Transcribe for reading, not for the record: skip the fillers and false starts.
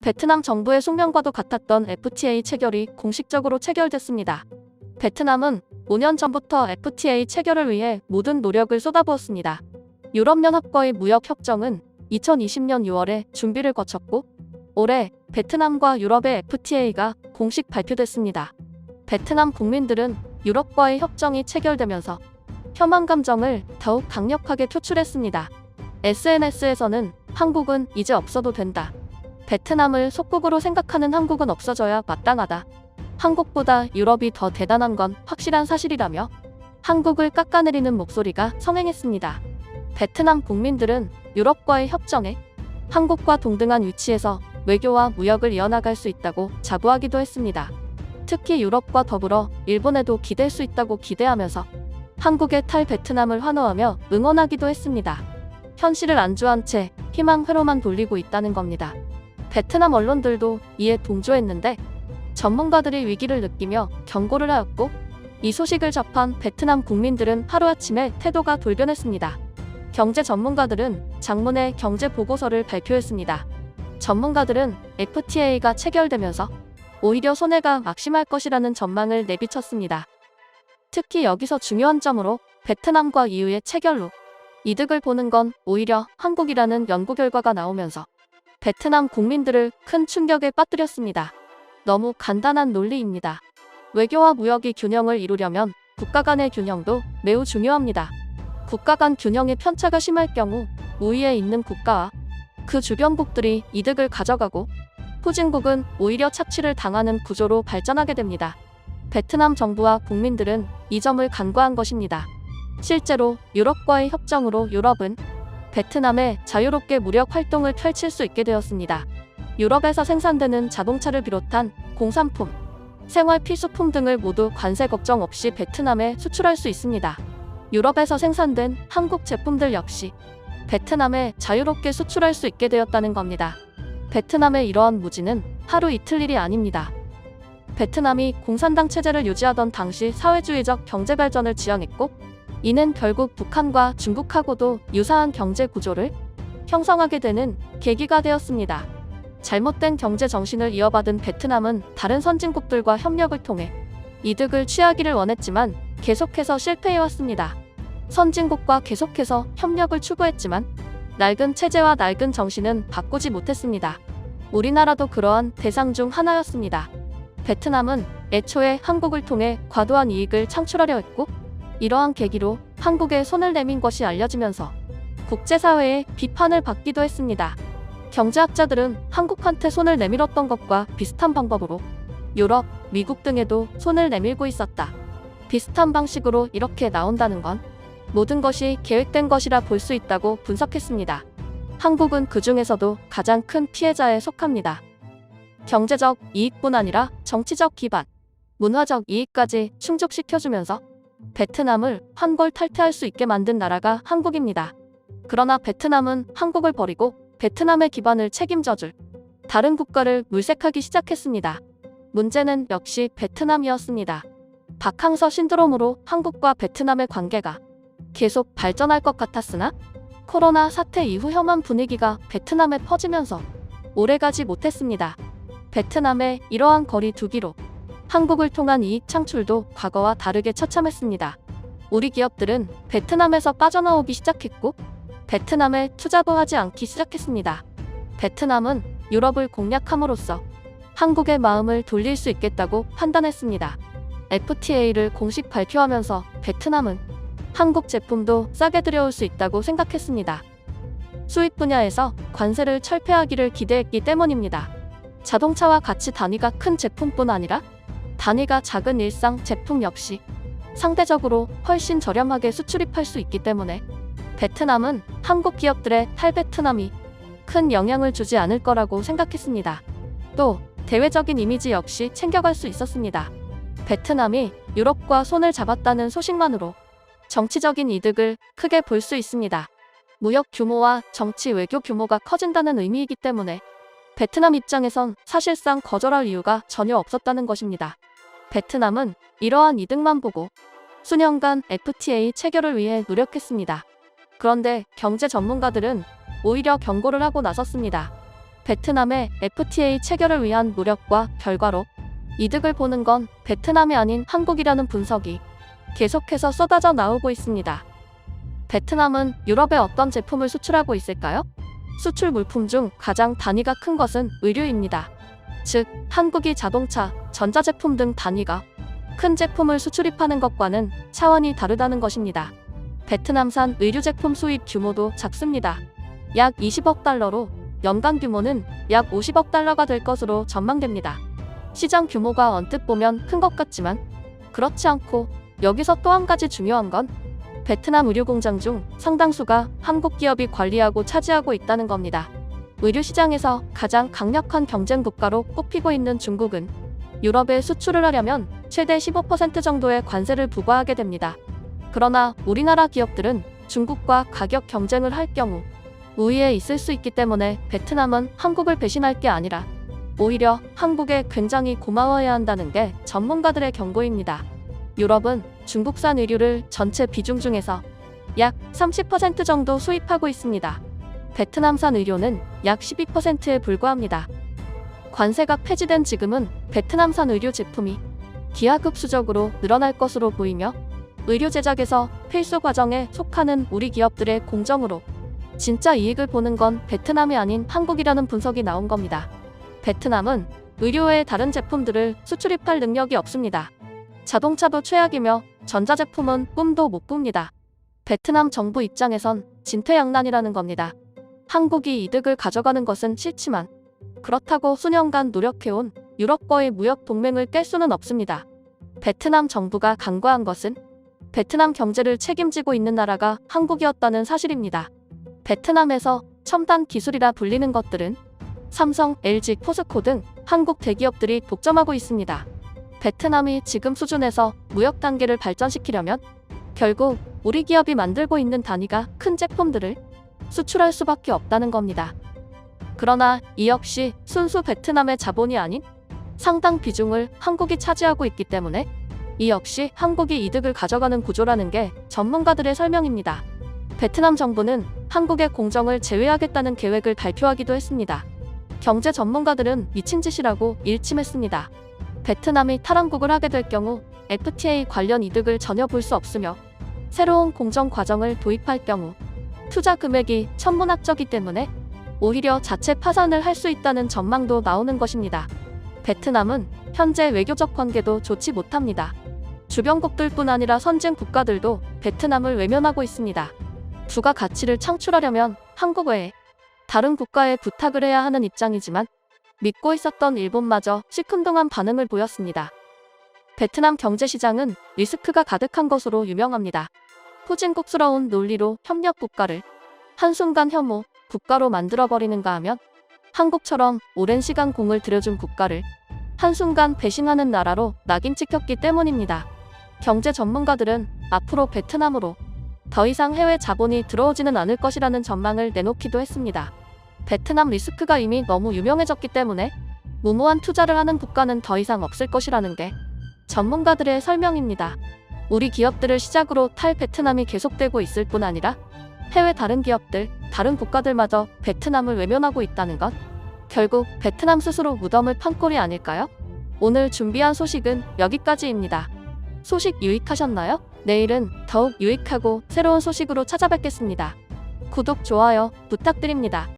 베트남 정부의 숙명과도 같았던 FTA 체결이 공식적으로 체결됐습니다. 베트남은 5년 전부터 FTA 체결을 위해 모든 노력을 쏟아부었습니다. 유럽연합과의 무역협정은 2020년 6월에 준비를 거쳤고 올해 베트남과 유럽의 FTA가 공식 발표됐습니다. 베트남 국민들은 유럽과의 협정이 체결되면서 혐한 감정을 더욱 강력하게 표출했습니다. SNS에서는 한국은 이제 없어도 된다. 베트남을 속국으로 생각하는 한국은 없어져야 마땅하다. 한국보다 유럽이 더 대단한 건 확실한 사실이라며 한국을 깎아내리는 목소리가 성행했습니다. 베트남 국민들은 유럽과의 협정에 한국과 동등한 위치에서 외교와 무역을 이어나갈 수 있다고 자부하기도 했습니다. 특히 유럽과 더불어 일본에도 기댈 수 있다고 기대하면서 한국의 탈베트남을 환호하며 응원하기도 했습니다. 현실을 안주한 채 희망 회로만 돌리고 있다는 겁니다. 베트남 언론들도 이에 동조했는데 전문가들이 위기를 느끼며 경고를 하였고 이 소식을 접한 베트남 국민들은 하루아침에 태도가 돌변했습니다. 경제 전문가들은 장문의 경제 보고서를 발표했습니다. 전문가들은 FTA가 체결되면서 오히려 손해가 막심할 것이라는 전망을 내비쳤습니다. 특히 여기서 중요한 점으로 베트남과 EU의 체결로 이득을 보는 건 오히려 한국이라는 연구 결과가 나오면서 베트남 국민들을 큰 충격에 빠뜨렸습니다. 너무 간단한 논리입니다. 외교와 무역이 균형을 이루려면 국가 간의 균형도 매우 중요합니다. 국가 간 균형의 편차가 심할 경우 우위에 있는 국가와 그 주변국들이 이득을 가져가고 후진국은 오히려 착취를 당하는 구조로 발전하게 됩니다. 베트남 정부와 국민들은 이 점을 간과한 것입니다. 실제로 유럽과의 협정으로 유럽은 베트남에 자유롭게 무역 활동을 펼칠 수 있게 되었습니다. 유럽에서 생산되는 자동차를 비롯한 공산품, 생활 필수품 등을 모두 관세 걱정 없이 베트남에 수출할 수 있습니다. 유럽에서 생산된 한국 제품들 역시 베트남에 자유롭게 수출할 수 있게 되었다는 겁니다. 베트남의 이러한 무지는 하루 이틀 일이 아닙니다. 베트남이 공산당 체제를 유지하던 당시 사회주의적 경제 발전을 지향했고 이는 결국 북한과 중국하고도 유사한 경제 구조를 형성하게 되는 계기가 되었습니다. 잘못된 경제 정신을 이어받은 베트남은 다른 선진국들과 협력을 통해 이득을 취하기를 원했지만 계속해서 실패해왔습니다. 선진국과 계속해서 협력을 추구했지만 낡은 체제와 낡은 정신은 바꾸지 못했습니다. 우리나라도 그러한 대상 중 하나였습니다. 베트남은 애초에 한국을 통해 과도한 이익을 창출하려 했고 이러한 계기로 한국에 손을 내민 것이 알려지면서 국제사회의 비판을 받기도 했습니다. 경제학자들은 한국한테 손을 내밀었던 것과 비슷한 방법으로 유럽, 미국 등에도 손을 내밀고 있었다. 비슷한 방식으로 이렇게 나온다는 건 모든 것이 계획된 것이라 볼 수 있다고 분석했습니다. 한국은 그 중에서도 가장 큰 피해자에 속합니다. 경제적 이익뿐 아니라 정치적 기반, 문화적 이익까지 충족시켜주면서 베트남을 환골탈퇴할 수 있게 만든 나라가 한국입니다. 그러나 베트남은 한국을 버리고 베트남의 기반을 책임져줄 다른 국가를 물색하기 시작했습니다. 문제는 역시 베트남이었습니다. 박항서 신드롬으로 한국과 베트남의 관계가 계속 발전할 것 같았으나 코로나 사태 이후 혐한 분위기가 베트남에 퍼지면서 오래가지 못했습니다. 베트남의 이러한 거리 두기로 한국을 통한 이익 창출도 과거와 다르게 처참했습니다. 우리 기업들은 베트남에서 빠져나오기 시작했고 베트남에 투자도 하지 않기 시작했습니다. 베트남은 유럽을 공략함으로써 한국의 마음을 돌릴 수 있겠다고 판단했습니다. FTA를 공식 발표하면서 베트남은 한국 제품도 싸게 들여올 수 있다고 생각했습니다. 수입 분야에서 관세를 철폐하기를 기대했기 때문입니다. 자동차와 같이 단위가 큰 제품뿐 아니라 단위가 작은 일상 제품 역시 상대적으로 훨씬 저렴하게 수출입할 수 있기 때문에 베트남은 한국 기업들의 탈베트남이 큰 영향을 주지 않을 거라고 생각했습니다. 또 대외적인 이미지 역시 챙겨갈 수 있었습니다. 베트남이 유럽과 손을 잡았다는 소식만으로 정치적인 이득을 크게 볼 수 있습니다. 무역 규모와 정치 외교 규모가 커진다는 의미이기 때문에 베트남 입장에선 사실상 거절할 이유가 전혀 없었다는 것입니다. 베트남은 이러한 이득만 보고 수년간 FTA 체결을 위해 노력했습니다. 그런데 경제 전문가들은 오히려 경고를 하고 나섰습니다. 베트남의 FTA 체결을 위한 노력과 결과로 이득을 보는 건 베트남이 아닌 한국이라는 분석이 계속해서 쏟아져 나오고 있습니다. 베트남은 유럽에 어떤 제품을 수출하고 있을까요? 수출 물품 중 가장 단위가 큰 것은 의류입니다. 즉, 한국이 자동차, 전자제품 등 단위가 큰 제품을 수출입하는 것과는 차원이 다르다는 것입니다. 베트남산 의류 제품 수입 규모도 작습니다. 약 20억 달러로 연간 규모는 약 50억 달러가 될 것으로 전망됩니다. 시장 규모가 언뜻 보면 큰 것 같지만 그렇지 않고, 여기서 또 한 가지 중요한 건 베트남 의류 공장 중 상당수가 한국 기업이 관리하고 차지하고 있다는 겁니다. 의류 시장에서 가장 강력한 경쟁 국가로 꼽히고 있는 중국은 유럽에 수출을 하려면 최대 15% 정도의 관세를 부과하게 됩니다. 그러나 우리나라 기업들은 중국과 가격 경쟁을 할 경우 우위에 있을 수 있기 때문에 베트남은 한국을 배신할 게 아니라 오히려 한국에 굉장히 고마워해야 한다는 게 전문가들의 경고입니다. 유럽은 중국산 의류를 전체 비중 중에서 약 30% 정도 수입하고 있습니다. 베트남산 의류는 약 12%에 불과합니다. 관세가 폐지된 지금은 베트남산 의류 제품이 기하급수적으로 늘어날 것으로 보이며, 의류 제작에서 필수 과정에 속하는 우리 기업들의 공정으로 진짜 이익을 보는 건 베트남이 아닌 한국이라는 분석이 나온 겁니다. 베트남은 의류 외의 다른 제품들을 수출입할 능력이 없습니다. 자동차도 최악이며 전자제품은 꿈도 못 꿉니다. 베트남 정부 입장에선 진퇴양난이라는 겁니다. 한국이 이득을 가져가는 것은 싫지만 그렇다고 수년간 노력해온 유럽과의 무역 동맹을 깰 수는 없습니다. 베트남 정부가 간과한 것은 베트남 경제를 책임지고 있는 나라가 한국이었다는 사실입니다. 베트남에서 첨단 기술이라 불리는 것들은 삼성, LG, 포스코 등 한국 대기업들이 독점하고 있습니다. 베트남이 지금 수준에서 무역 단계를 발전시키려면 결국 우리 기업이 만들고 있는 단위가 큰 제품들을 수출할 수밖에 없다는 겁니다. 그러나 이 역시 순수 베트남의 자본이 아닌 상당 비중을 한국이 차지하고 있기 때문에 이 역시 한국이 이득을 가져가는 구조라는 게 전문가들의 설명입니다. 베트남 정부는 한국의 공정을 제외하겠다는 계획을 발표하기도 했습니다. 경제 전문가들은 미친 짓이라고 일침했습니다. 베트남이 탈한국을 하게 될 경우 FTA 관련 이득을 전혀 볼 수 없으며, 새로운 공정 과정을 도입할 경우 투자 금액이 천문학적이기 때문에 오히려 자체 파산을 할 수 있다는 전망도 나오는 것입니다. 베트남은 현재 외교적 관계도 좋지 못합니다. 주변국들뿐 아니라 선진 국가들도 베트남을 외면하고 있습니다. 부가 가치를 창출하려면 한국 외에 다른 국가에 부탁을 해야 하는 입장이지만 믿고 있었던 일본마저 시큰둥한 반응을 보였습니다. 베트남 경제시장은 리스크가 가득한 것으로 유명합니다. 후진국스러운 논리로 협력 국가를 한순간 혐오 국가로 만들어버리는가 하면 한국처럼 오랜 시간 공을 들여준 국가를 한순간 배신하는 나라로 낙인 찍혔기 때문입니다. 경제 전문가들은 앞으로 베트남으로 더 이상 해외 자본이 들어오지는 않을 것이라는 전망을 내놓기도 했습니다. 베트남 리스크가 이미 너무 유명해졌기 때문에 무모한 투자를 하는 국가는 더 이상 없을 것이라는 게 전문가들의 설명입니다. 우리 기업들을 시작으로 탈베트남이 계속되고 있을 뿐 아니라 해외 다른 기업들, 다른 국가들마저 베트남을 외면하고 있다는 것, 결국 베트남 스스로 무덤을 판 꼴이 아닐까요? 오늘 준비한 소식은 여기까지입니다. 소식 유익하셨나요? 내일은 더욱 유익하고 새로운 소식으로 찾아뵙겠습니다. 구독, 좋아요 부탁드립니다.